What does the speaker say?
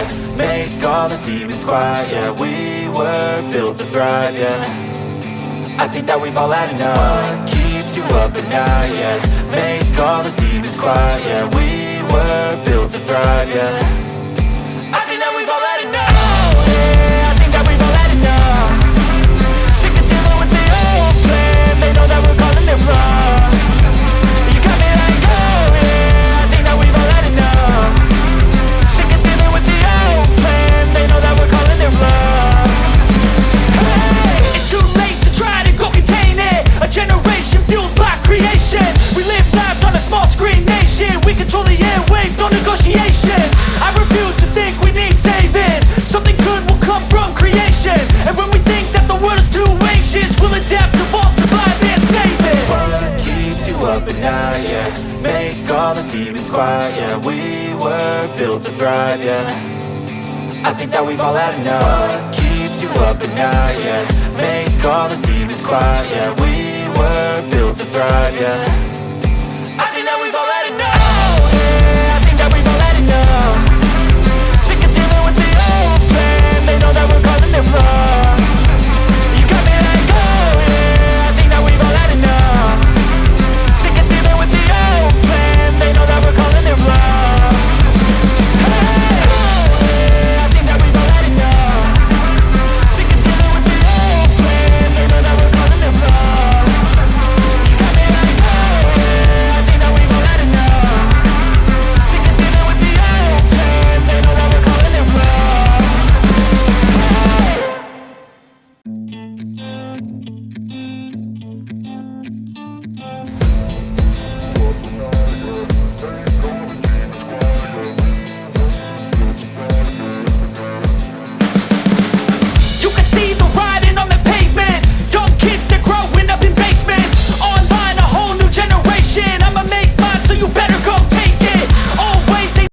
yeah. Make all the demons quiet, yeah. We were built to thrive, yeah. I think that we've all had enough. What keeps you up at night, yeah. Make all the demons quiet, yeah. We were built to thrive, yeah. I think that we've all had enough. Oh yeah, I think that we've all had enough. Sick of dealing with the old plan. They know that we're calling it wrong. You got me like, oh yeah, I think that we've all had enough. Sick of dealing with the old plan. They know that we're calling it wrong. Hey, it's too late to try to go contain it. A generation fueled by creation. We live lives on a small screen nation. We control the airwaves, no negotiation. I refuse to think we need saving. Something good will come from creation. And when we think that the world is too anxious, we'll adapt, evolve, survive and save it. What keeps you up at night, yeah. Make all the demons quiet, yeah. We were built to thrive, yeah. I think that we've all had enough. What keeps you up at night, yeah. Make all the demons quiet, yeah. We were built to thrive, yeah.